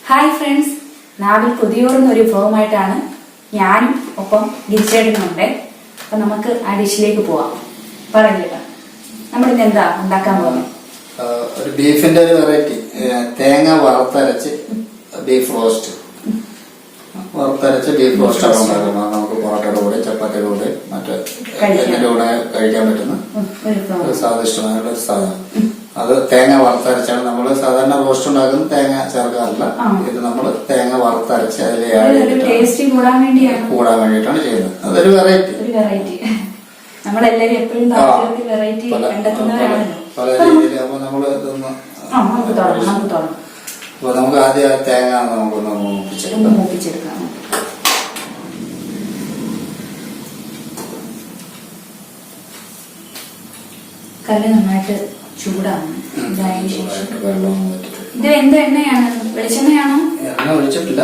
Hi friends, നാവിൽ കൊതിയോറുന്നൊരു വിഭവമായിട്ടാണ് ഞാനും ഒപ്പം ഗിരിച്ചേട്ടനുണ്ട്. അപ്പൊ നമുക്ക് ആ ഡിഷിലേക്ക് പോവാം. പറയില്ല, നമ്മളിന്ന് എന്താ ഉണ്ടാക്കാൻ പോകുന്നത്? ഒരു ബീഫിന്റെ ഒരു വെറൈറ്റി, തേങ്ങ വറുത്തരച്ച് ബീഫ് റോസ്റ്റ്. വറുത്തരച്ച് ബീഫ് റോസ്റ്റ് ആണ് ഉണ്ടാക്കുന്നത്. നമുക്ക് പൊറോട്ടയുടെ കൂടെ, ചപ്പാത്തിയുടെ കൂടെ, മറ്റേ കൂടെ കഴിക്കാൻ പറ്റുന്ന സ്വാദിഷ്ടമായുള്ള ഒരു സാധനം. അത് തേങ്ങ വറുത്തരച്ചാണ് നമ്മൾ സാധാരണ റോസ്റ്റ് ഉണ്ടാക്കുന്നത്. തേങ്ങ ചേർക്കാറില്ല. ഇത് നമ്മൾ തേങ്ങ വറുത്തരച്ച് അതിലെ കൂടാൻ വേണ്ടിയിട്ടാണ് ചെയ്യുന്നത്. അതൊരു വെറൈറ്റി. പല രീതിയിൽ. അപ്പൊ നമ്മള് ഇതൊന്ന് അപ്പൊ നമുക്ക് ആദ്യം തേങ്ങ നമുക്കൊന്ന് മൂപ്പിച്ചെടുക്കാം. കല്ല് നന്നായിട്ട് ചൂടാണ്. വെള്ളം ഇത് എന്ത് എണ്ണയാണ്? വെളിച്ചെണ്ണയാണോ? എണ്ണ ഒഴിച്ചിട്ടില്ല.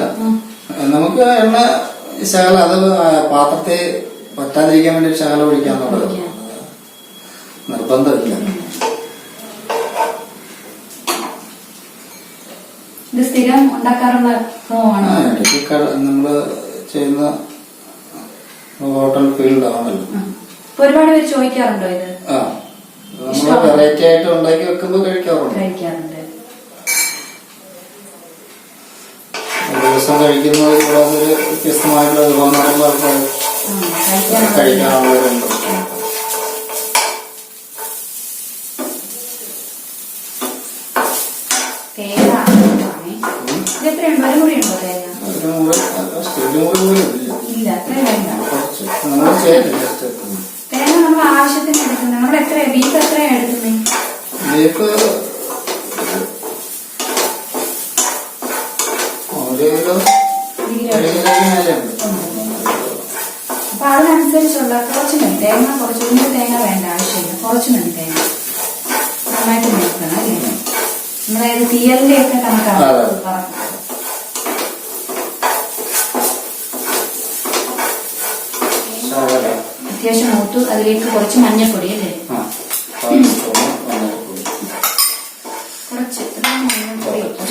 നമുക്ക് എണ്ണ ശകലം, അത് പാത്രത്തിൽ പറ്റാതിരിക്കാൻ വേണ്ടി ശകലം ഒഴിക്കാന്നുള്ളത് നിർബന്ധമില്ല. ഇത് സ്ഥിരം ഉണ്ടാക്കാറുള്ള വിഭവമാണ്. നമ്മള് ചെയ്യുന്ന ഹോട്ടൽ ഫീൽഡ് ആണല്ലോ. ഒരുപാട് പേര് ചോദിക്കാറുണ്ടോ ഇത്? നമ്മള് വെറൈറ്റി ആയിട്ട് ഉണ്ടാക്കി വെക്കുമ്പോ കഴിക്കാറുണ്ട്. ദിവസം കഴിക്കുന്നത് കൂടാതെ ഒരു വ്യത്യസ്തമായിട്ടുള്ള വിഭവങ്ങളുള്ള ആൾക്കാർ കഴിക്കാനുള്ളവരുണ്ട്. തേങ്ങ നമ്മൾ ആവശ്യത്തിന് എടുക്കുന്നത്. നമ്മൾ എത്രയാ ബീഫ് എത്രയാ എടുക്കുന്നത്? ബീഫ് അപ്പൊ അതിനനുസരിച്ചുള്ള കുറച്ച് മതി തേങ്ങ. കുറച്ച് തേങ്ങ വേണ്ട ആവശ്യമില്ല, കുറച്ച് മതി തേങ്ങ. നന്നായിട്ട് നോക്കണം അല്ലേ? നമ്മളത് തീയലിന്റെ ഒക്കെ കണക്കാണ്. അത്യാവശ്യം മൂത്തു. അതിലേക്ക് കുറച്ച് മഞ്ഞപ്പൊടി അല്ലേ? കുറച്ച് മഞ്ഞപ്പൊടി ഇട്ടു.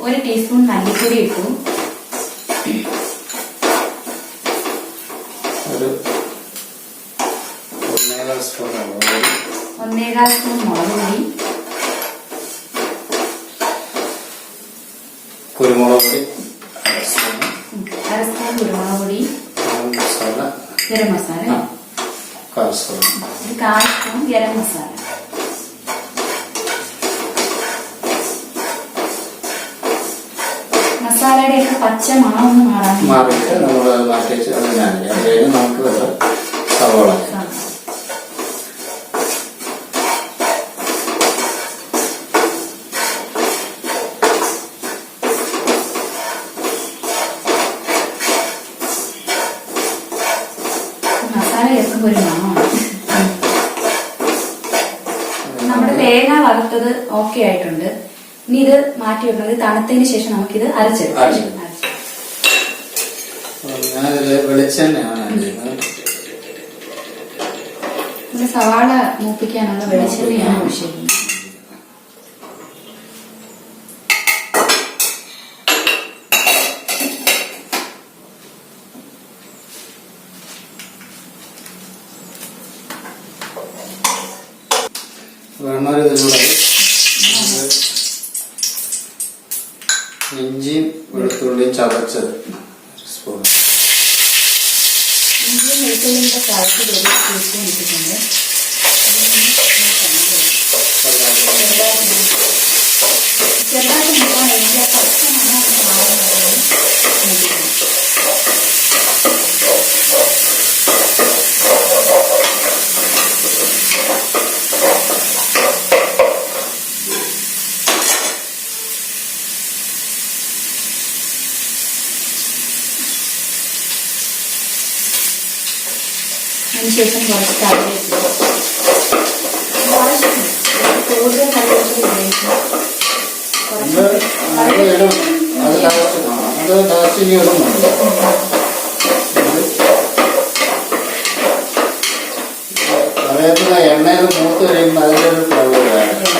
ഒരു ടീസ്പൂൺ മല്ലിപ്പൊടി ഇട്ടു. ഒന്നേകാൽ സ്പൂൺ മുളക് പൊടി, കുരുമുളക് പൊടി, അര സ്പൂൺ കുരുമുളക് പൊടി, ഗരം മസാല, കാൽ സ്പൂൺ ഗരം മസാല. മസാലയുടെ ഒക്കെ പച്ച മണം മാറിയിട്ട് നമ്മൾ മാറ്റി വെച്ച് അത് നമുക്ക് വേറെ സവോള. മസാല ചേർക്കുമ്പോൾ ഒരു മണമാണ്. നമ്മുടെ തേങ്ങ വറുത്തത് ഓക്കെ ആയിട്ടുണ്ട്. ഇനി ഇത് മാറ്റി വെക്കുന്നത് തണുത്തതിന് ശേഷം നമുക്കിത് അരച്ചെടുക്കാം. സവാള മൂപ്പിക്കാനുള്ള വെളിച്ചെണ്ണയാണ് ആവശ്യം. ഇഞ്ചിയും വെളുത്തുള്ളിയും ചതച്ചത് സ്പൂൺ. ഇഞ്ചിയും വെളുത്തുള്ളിയുടെ ചതച്ചത് ഒരു ടീസ്പൂൺ ഇട്ടിട്ടുണ്ട്. ചെറുതായിട്ട് മുക്കാൻ എനിക്ക് ആ പച്ച മണം അതിനുശേഷം കുറച്ച് കറിവേപ്പില. കൂടുതൽ കറിവേപ്പില ഉപയോഗിക്കും. അതേപോലെ എണ്ണയിൽ മൂത്ത് കഴിയുമ്പോൾ അതിൻ്റെ ഒരു ഫ്ലവർ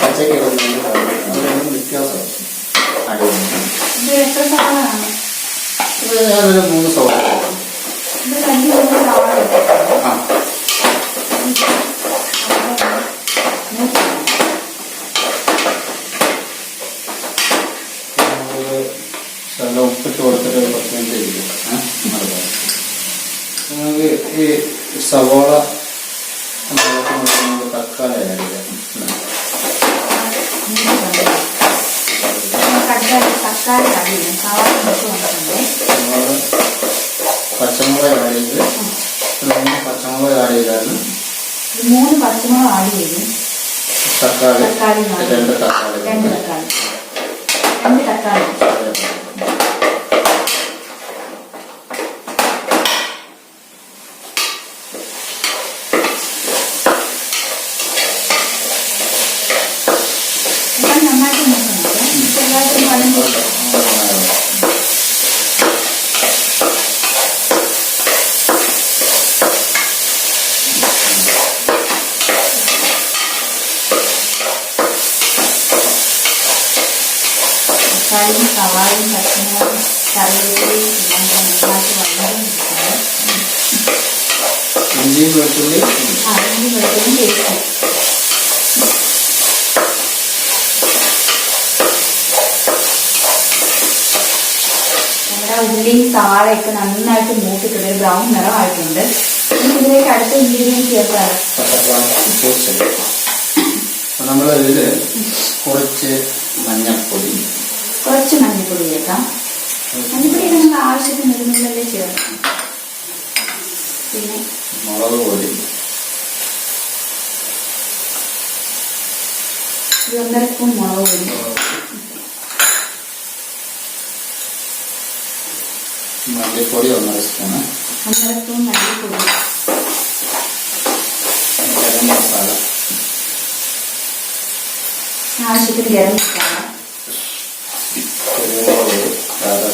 പച്ചക്ക് ഇടുന്നതിൻ്റെ ഫ്ലവർ അതിലൊന്നും വ്യത്യാസം അടിയുണ്ട്. ഇത് എത്ര സവാളാണ്? ഇത് ഞാനൊരു 3 സവാള. ഇത് കഞ്ഞി കൊണ്ട് സവാള എടുത്തിട്ടുണ്ട്. ആ നല്ല ഉപ്പിട്ട് കൊടുത്തിട്ട് 10 മിനിറ്റ് ഇരിക്കും. നമുക്ക് ഈ സവാള തക്കാളി ആഡ് ചെയ്യാം. തക്കാളി അറിയില്ല, സവാള വന്നിട്ടുണ്ട്. സവാള പച്ചമുളക് ആഡ് ചെയ്ത് 3 പച്ചമുളക് ആഡ് ചെയ്തായിരുന്നു. 3 പച്ചമുളക് ആഡ് ചെയ്തു. തക്കാളി 2 തക്കാളി. നന്നായിട്ട് നോക്കുന്നുണ്ട്. ചെറുതായിട്ട് വഴങ്ങി തക്കാളിയും സവാളയും പച്ചമുളകും കറിവേപ്പിലയും എല്ലാം നന്നായിട്ട് വഴങ്ങിയിരിക്കുന്നത്. ഇഞ്ചിയും വെളുത്തുള്ളി ഇഞ്ചി വെളുത്തുള്ളിയും പേസ്റ്റ്. നമ്മുടെ ഉള്ളിയും സവാളയൊക്കെ നന്നായിട്ട് മൂത്തിട്ടുണ്ട്, ഒരു ബ്രൗൺ നിറമായിട്ടുണ്ട്. ഇതിലേക്ക് അടുത്ത ഇൻഗ്രീഡിയൻസ് ചേർക്കാറ് നമ്മൾ ഇതിൽ കുറച്ച് മഞ്ഞൾപ്പൊടി ചേർക്കാം. മഞ്ഞൾപ്പൊടി നമുക്ക് ആവശ്യത്തിന് ഇരുന്നല്ലേ ചേർക്കാം. പിന്നെ മുളക് പൊടി 1.5 സ്പൂൺ മുളക് പൊടി, മല്ലിപ്പൊടി 1.5 സ്പൂണ്, 1.5 സ്പൂൺ മല്ലിപ്പൊടി, ഗരം മസാല ആവശ്യത്തിന് ഗരം മസാല, കുരുമുളക് പൊടി 1/2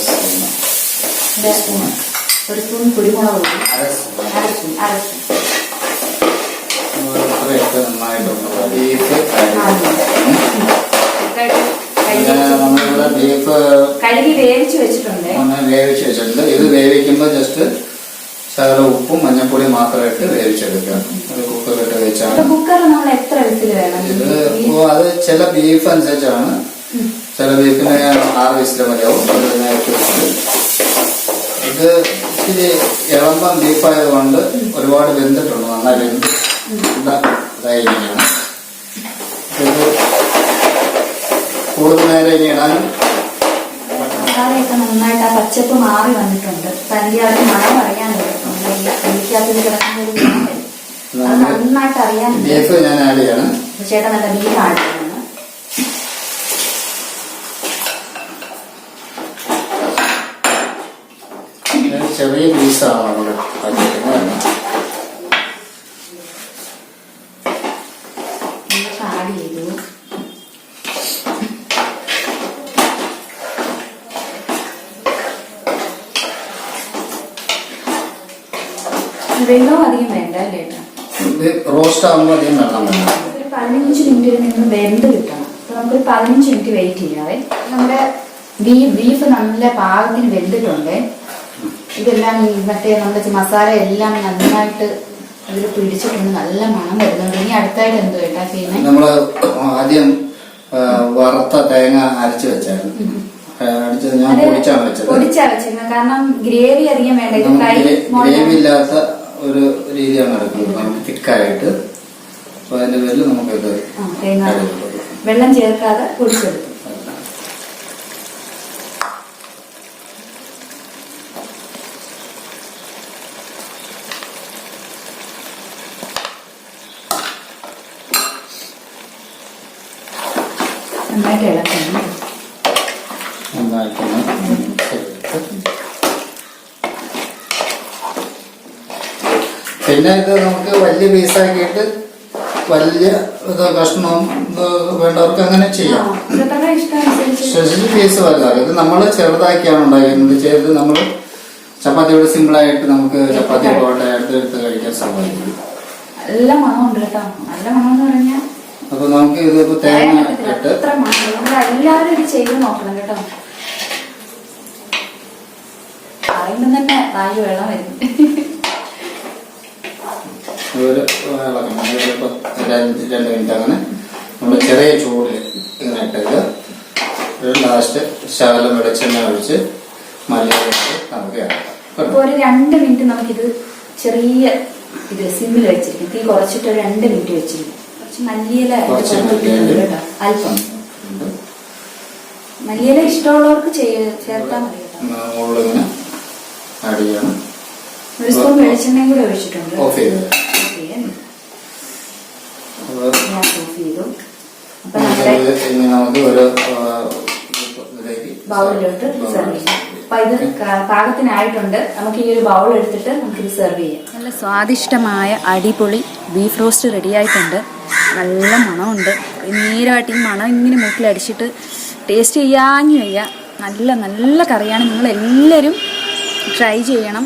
സ്പൂണ്, 1 സ്പൂൺ കുരുമുളക് പൊടി, 1/2 സ്പൂൺ. ഇത്രയൊക്കെ നന്നായിട്ടുണ്ട്. ബീഫ് നമ്മളിവിടെ ബീഫ് കഴുകി വേവിച്ച് വെച്ചിട്ടുണ്ട്. വേവിച്ച് വെച്ചിട്ടുണ്ട്. ഇത് വേവിക്കുമ്പോൾ ജസ്റ്റ് ശകലം ഉപ്പും മഞ്ഞൾപ്പൊടി മാത്രമായിട്ട് വേവിച്ചെടുക്കുക. ഒരു കുക്കറിലിട്ട് വെച്ചാണ്. കുക്കറിൽ നമ്മൾ എത്ര വിസിൽ വേണം? ഇത് അത് ചില ബീഫ് അനുസരിച്ചാണ്. ചില ബീഫിന് 6 വിസിൽ മതിയാവും, 8 വിസിൽ. ഇത് ഇച്ചിരി ഇളമ്പം ബീഫായതുകൊണ്ട് ഒരുപാട് വെന്തിട്ടുണ്ട്, നന്നായി വെന്ത് ഇതായിരിക്കുകയാണ്. ഇത് കൂടുതൽ നേരം ഇനി ഇടാനും മസാലയൊക്കെ നന്നായിട്ട് ആ പച്ചപ്പ് മാറി വന്നിട്ടുണ്ട്. തനിയായിട്ട് മണം അറിയാനുണ്ട്. എനിക്കകത്ത് കിടക്കുന്ന ഒരു അത് നന്നായിട്ട് അറിയാനുണ്ട്. ബീഫ് ഞാൻ ആഡ് ചെയ്യണം. ചേട്ടൻ നല്ല ബീഫ് ആഡ് ചെയ്യണം. ചെറിയ പീസാണ് നമ്മൾ ആഡ് ചെയ്തു. വെള്ളവും അധികം വേണ്ട അല്ലേ? റോസ്റ്റ് ആകുമ്പോൾ അധികം വെള്ളം വേണം. ഒരു 15 മിനിറ്റിൽ നിന്ന് വെന്ത് കിട്ടണം. അപ്പൊ നമുക്കൊരു 15 മിനിറ്റ് വെയിറ്റ് ചെയ്യാവേ. നമ്മുടെ ബീഫ് നല്ല പാകത്തിന് വെന്തിട്ടുണ്ട്. ഇതെല്ലാം മറ്റേ നമ്മുടെ മസാല എല്ലാം നന്നായിട്ട് അതിൽ പിടിച്ചിട്ടുണ്ട്, നല്ല മണം വരുന്നുണ്ട്. ഇനി അടുത്തായിട്ട് എന്തോ കേട്ടാ ചെയ്യുന്നത്? നമ്മള് ആദ്യം വറുത്ത തേങ്ങ അരച്ച് വെച്ചായിരുന്നു. അടിച്ചത് ഞാൻ പൊടിച്ചാണ് വെച്ചത്. പൊടിച്ചാ വെച്ചിരുന്നത് കാരണം ഗ്രേവി അധികം വേണ്ട. ഗ്രേവി ഇല്ലാത്ത ഒരു രീതിയാണ് എടുക്കുന്നത്, നമുക്ക് തിക്കായിട്ട്. അപ്പൊ അതിന്റെ പേരിൽ നമുക്കിത് തേങ്ങ വെള്ളം ചേർക്കാതെ പൊടിച്ചെടുക്കും. നന്നായിട്ട് ഇളക്കണം. പിന്നെ ഇത് നമുക്ക് വലിയ പീസാക്കിയിട്ട് വലിയ കഷ്ണവും വേണ്ടവർക്ക് അങ്ങനെ ചെയ്യാം. പീസ് വല്ല ഇത് നമ്മൾ ചെറുതാക്കിയാണ് ഉണ്ടാക്കുന്നത്. ചെയ്ത് നമ്മൾ ചപ്പാത്തിയോട് സിമ്പിളായിട്ട് നമുക്ക് ചപ്പാത്തി പൊറോട്ട എടുത്ത് കഴിക്കാൻ സാധിക്കും. നല്ല മണമുണ്ട് കേട്ടോ. നല്ല മണമെന്ന് പറഞ്ഞാൽ അപ്പൊ നമുക്ക് ഇതിപ്പോ തേങ്ങ ഇട്ട് എത്ര മണം. നമ്മൾ എല്ലാവരും ഇത് ചെയ്ത് നോക്കണം കേട്ടോ. പറയുമ്പോൾ തന്നെ വായു വെള്ളം വരും. ഒരു ഇളക്കണം. ഇതിലിപ്പോ 2 മിനിറ്റ് അങ്ങനെ നമ്മൾ ചെറിയ ചൂടിൽ ഇങ്ങനെ ഇട്ടത് ലാസ്റ്റ് ശകലം വെളിച്ചെണ്ണ ഒഴിച്ച് മല്ലിയിലിട്ട് നമുക്ക് ഇറക്കാം. അപ്പൊ ഒരു 2 മിനിറ്റ് നമുക്കിത് ചെറിയ ഇത് സിമ്മിൽ വെച്ചിരിക്കും. തീ കുറച്ചിട്ട് ഒരു 2 മിനിറ്റ് വെച്ചിരിക്കും. കുറച്ച് മല്ലിയില കേട്ടോ. അല്പം മല്ലിയില ഇഷ്ടമുള്ളവർക്ക് ചേർത്താൽ മതി കേട്ടോ. മുകളിലിങ്ങനെ ആഡ് ചെയ്യണം. ഒരു സ്പൂൺ വെളിച്ചെണ്ണയും കൂടെ ഒഴിച്ചിട്ടുണ്ട്. ഓഫ് ചെയ്ത് ഗ്യാസ് ഓഫ് ചെയ്തു. അപ്പൊ നമുക്ക് ഒരു ബൗളിലോട്ട് സെർവ് ചെയ്യാം. അപ്പൊ ഇത് പാകത്തിനായിട്ടുണ്ട്. നമുക്ക് ഈ ഒരു ബൗൾ എടുത്തിട്ട് നമുക്കിത് സെർവ് ചെയ്യാം. നല്ല സ്വാദിഷ്ടമായ അടിപൊളി ബീഫ് റോസ്റ്റ് റെഡി ആയിട്ടുണ്ട്. നല്ല മണമുണ്ട്. നേരമായിട്ട് ഈ മണം ഇങ്ങനെ മൂക്കിലടിച്ചിട്ട് ടേസ്റ്റ് ചെയ്യാഞ്ഞു വയ്യ. നല്ല നല്ല കറിയാണ്. നിങ്ങളെല്ലാവരും ട്രൈ ചെയ്യണം.